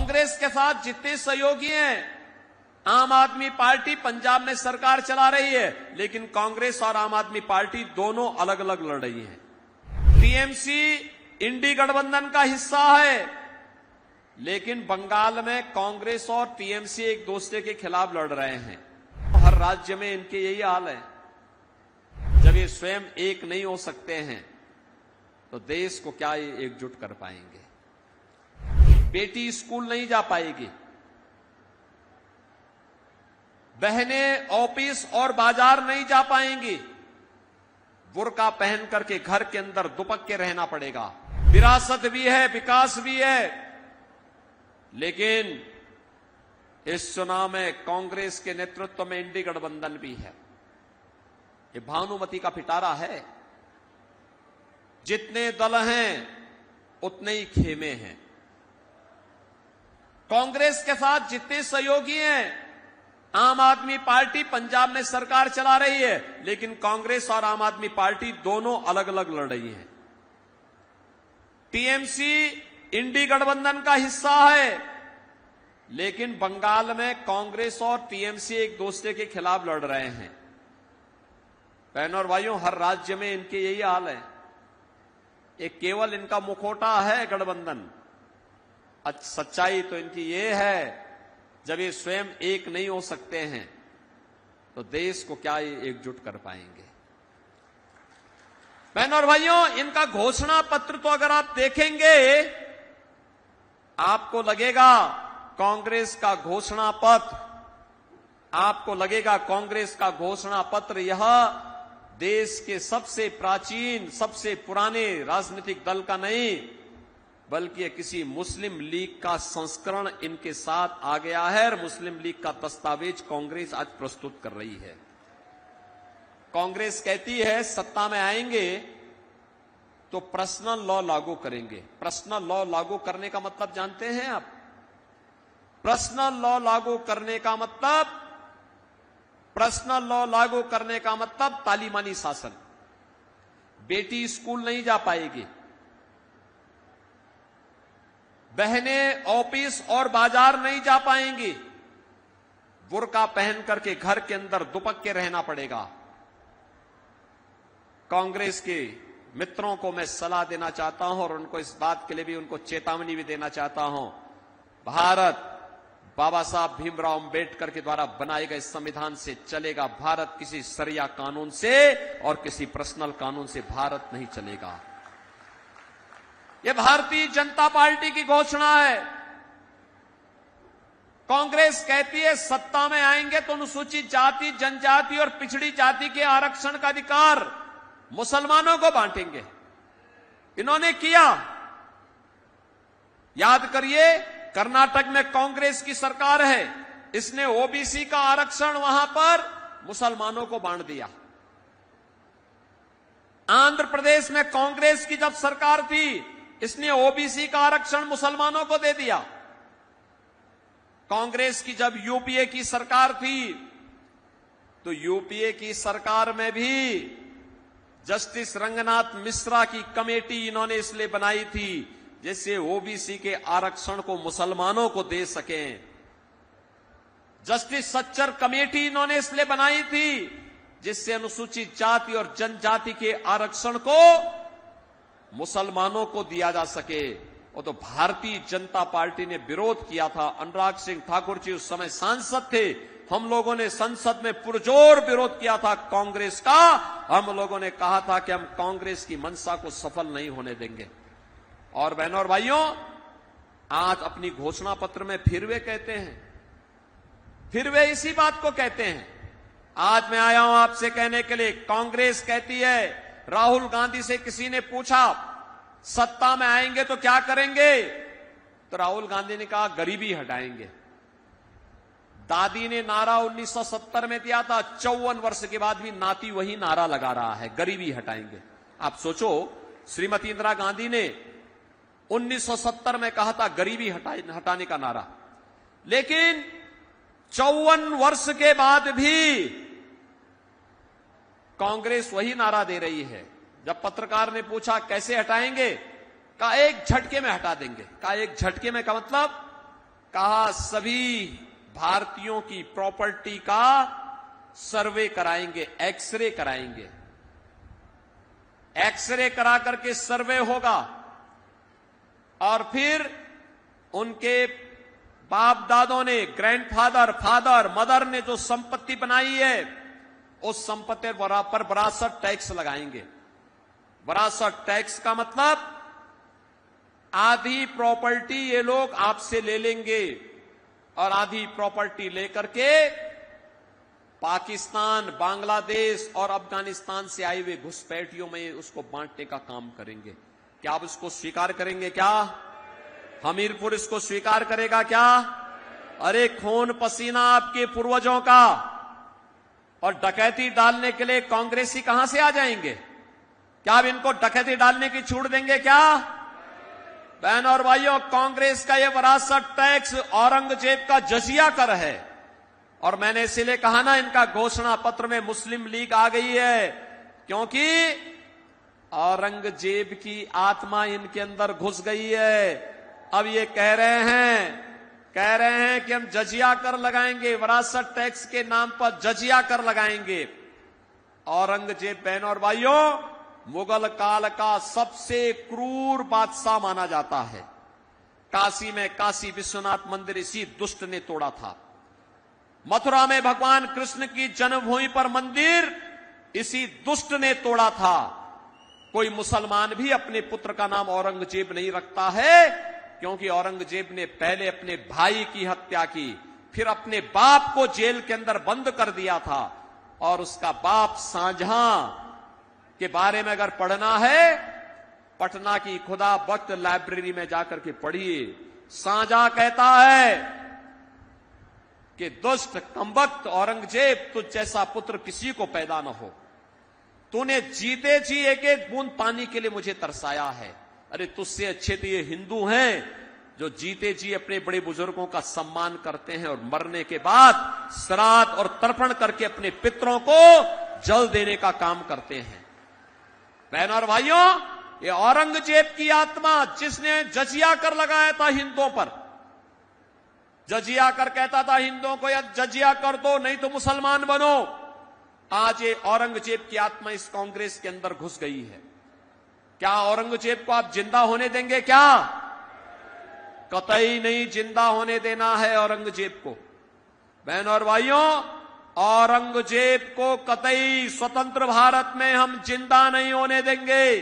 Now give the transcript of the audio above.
कांग्रेस के साथ जितने सहयोगी हैं, आम आदमी पार्टी पंजाब में सरकार चला रही है, लेकिन कांग्रेस और आम आदमी पार्टी दोनों अलग अलग लड़ रही हैं। टीएमसी इंडी गठबंधन का हिस्सा है, लेकिन बंगाल में कांग्रेस और टीएमसी एक दूसरे के खिलाफ लड़ रहे हैं। हर राज्य में इनके यही हाल है। जब ये स्वयं एक नहीं हो सकते हैं तो देश को क्या ये एकजुट कर पाएंगे। बेटी स्कूल नहीं जा पाएगी, बहनें ऑफिस और बाजार नहीं जा पाएंगी, बुर्का पहन करके घर के अंदर दुपक के रहना पड़ेगा। विरासत भी है, विकास भी है, लेकिन इस चुनाव में कांग्रेस के नेतृत्व में इंडी गठबंधन भी है। ये भानुमति का पिटारा है। जितने दल हैं उतने ही खेमे हैं। कांग्रेस के साथ जितने सहयोगी हैं, आम आदमी पार्टी पंजाब में सरकार चला रही है, लेकिन कांग्रेस और आम आदमी पार्टी दोनों अलग अलग लड़ रही है। टीएमसी इंडी गठबंधन का हिस्सा है, लेकिन बंगाल में कांग्रेस और टीएमसी एक दूसरे के खिलाफ लड़ रहे हैं। बहनों और भाइयों, हर राज्य में इनके यही हाल है। एक केवल इनका मुखौटा है गठबंधन। सच्चाई तो इनकी ये है, जब ये स्वयं एक नहीं हो सकते हैं तो देश को क्या ये एकजुट कर पाएंगे। बहनों और भाइयों, इनका घोषणा पत्र तो अगर आप देखेंगे आपको लगेगा कांग्रेस का घोषणा पत्र, आपको लगेगा कांग्रेस का घोषणा पत्र यह देश के सबसे प्राचीन, सबसे पुराने राजनीतिक दल का नहीं, बल्कि किसी मुस्लिम लीग का संस्करण इनके साथ आ गया है और मुस्लिम लीग का दस्तावेज कांग्रेस आज प्रस्तुत कर रही है। कांग्रेस कहती है सत्ता में आएंगे तो पर्सनल लॉ लागू करेंगे। पर्सनल लॉ लागू करने का मतलब जानते हैं आप? पर्सनल लॉ लागू करने का मतलब, पर्सनल लॉ लागू करने का मतलब तालिबानी शासन। बेटी स्कूल नहीं जा पाएगी, बहनें ऑफिस और बाजार नहीं जा पाएंगी, बुर्का पहन करके घर के अंदर दुपक के रहना पड़ेगा। कांग्रेस के मित्रों को मैं सलाह देना चाहता हूं और उनको इस बात के लिए भी उनको चेतावनी भी देना चाहता हूं। भारत बाबा साहब भीमराव अंबेडकर के द्वारा बनाए गए संविधान से चलेगा। भारत किसी शरिया कानून से और किसी पर्सनल कानून से भारत नहीं चलेगा। यह भारतीय जनता पार्टी की घोषणा है। कांग्रेस कहती है सत्ता में आएंगे तो अनुसूचित जाति, जनजाति और पिछड़ी जाति के आरक्षण का अधिकार मुसलमानों को बांटेंगे। इन्होंने किया, याद करिए, कर्नाटक में कांग्रेस की सरकार है, इसने ओबीसी का आरक्षण वहां पर मुसलमानों को बांट दिया। आंध्र प्रदेश में कांग्रेस की जब सरकार थी, इसने ओबीसी का आरक्षण मुसलमानों को दे दिया। कांग्रेस की जब यूपीए की सरकार थी, तो यूपीए की सरकार में भी जस्टिस रंगनाथ मिश्रा की कमेटी इन्होंने इसलिए बनाई थी जिससे ओबीसी के आरक्षण को मुसलमानों को दे सकें। जस्टिस सच्चर कमेटी इन्होंने इसलिए बनाई थी जिससे अनुसूचित जाति और जनजाति के आरक्षण को मुसलमानों को दिया जा सके। वो तो भारतीय जनता पार्टी ने विरोध किया था। अनुराग सिंह ठाकुर जी उस समय सांसद थे। हम लोगों ने संसद में पुरजोर विरोध किया था कांग्रेस का। हम लोगों ने कहा था कि हम कांग्रेस की मंशा को सफल नहीं होने देंगे। और बहनों और भाइयों, आज अपनी घोषणा पत्र में फिर वे कहते हैं, फिर वे इसी बात को कहते हैं। आज मैं आया हूं आपसे कहने के लिए, कांग्रेस कहती है, राहुल गांधी से किसी ने पूछा सत्ता में आएंगे तो क्या करेंगे, तो राहुल गांधी ने कहा गरीबी हटाएंगे। दादी ने नारा 1970 में दिया था, 54 वर्ष के बाद भी नाती वही नारा लगा रहा है, गरीबी हटाएंगे। आप सोचो, श्रीमती इंदिरा गांधी ने 1970 में कहा था गरीबी हटाने का नारा, लेकिन 54 वर्ष के बाद भी कांग्रेस वही नारा दे रही है। जब पत्रकार ने पूछा कैसे हटाएंगे, कहा एक झटके में हटा देंगे। कहा एक झटके में का मतलब कहा सभी भारतीयों की प्रॉपर्टी का सर्वे कराएंगे, एक्सरे कराएंगे। एक्सरे करा करके सर्वे होगा और फिर उनके बाप दादों ने, ग्रैंडफादर, फादर, मदर ने जो संपत्ति बनाई है उस संपत्ति पर विरासत टैक्स लगाएंगे। विरासत टैक्स का मतलब आधी प्रॉपर्टी ये लोग आपसे ले लेंगे और आधी प्रॉपर्टी लेकर के पाकिस्तान, बांग्लादेश और अफगानिस्तान से आए हुए घुसपैठियों में उसको बांटने का काम करेंगे। क्या आप इसको स्वीकार करेंगे? क्या हमीरपुर इसको स्वीकार करेगा? क्या अरे खून पसीना आपके पूर्वजों का, और डकैती डालने के लिए कांग्रेसी कहां से आ जाएंगे? क्या आप इनको डकैती डालने की छूट देंगे? क्या बहन और भाइयों, कांग्रेस का यह विरासत टैक्स औरंगजेब का जजिया कर है। और मैंने इसीलिए कहा ना, इनका घोषणा पत्र में मुस्लिम लीग आ गई है, क्योंकि औरंगजेब की आत्मा इनके अंदर घुस गई है। अब ये कह रहे हैं कि हम जजिया कर लगाएंगे, विरासत टैक्स के नाम पर जजिया कर लगाएंगे। औरंगजेब बहन और भाइयों मुगल काल का सबसे क्रूर बादशाह माना जाता है। काशी में काशी विश्वनाथ मंदिर इसी दुष्ट ने तोड़ा था। मथुरा में भगवान कृष्ण की जन्मभूमि पर मंदिर इसी दुष्ट ने तोड़ा था। कोई मुसलमान भी अपने पुत्र का नाम औरंगजेब नहीं रखता है, क्योंकि औरंगजेब ने पहले अपने भाई की हत्या की, फिर अपने बाप को जेल के अंदर बंद कर दिया था। और उसका बाप शाहजहां के बारे में अगर पढ़ना है, पटना की खुदा बख्त लाइब्रेरी में जाकर के पढ़िए। शाहजहां कहता है कि दुष्ट कमबख्त औरंगजेब, तुझ जैसा पुत्र किसी को पैदा न हो। तूने जीते जी एक एक बूंद पानी के लिए मुझे तरसाया है। अरे तुझसे अच्छे तो ये हिंदू हैं जो जीते जी अपने बड़े बुजुर्गों का सम्मान करते हैं और मरने के बाद श्राद्ध और तर्पण करके अपने पितरों को जल देने का काम करते हैं। बहन और भाइयों, ये औरंगजेब की आत्मा जिसने जजिया कर लगाया था हिंदुओं पर, जजिया कर कहता था हिंदुओं को, या जजिया कर दो नहीं तो मुसलमान बनो। आज ये औरंगजेब की आत्मा इस कांग्रेस के अंदर घुस गई है। क्या औरंगजेब को आप जिंदा होने देंगे? क्या कतई नहीं जिंदा होने देना है औरंगजेब को। बहन और भाइयों, औरंगजेब को कतई स्वतंत्र भारत में हम जिंदा नहीं होने देंगे।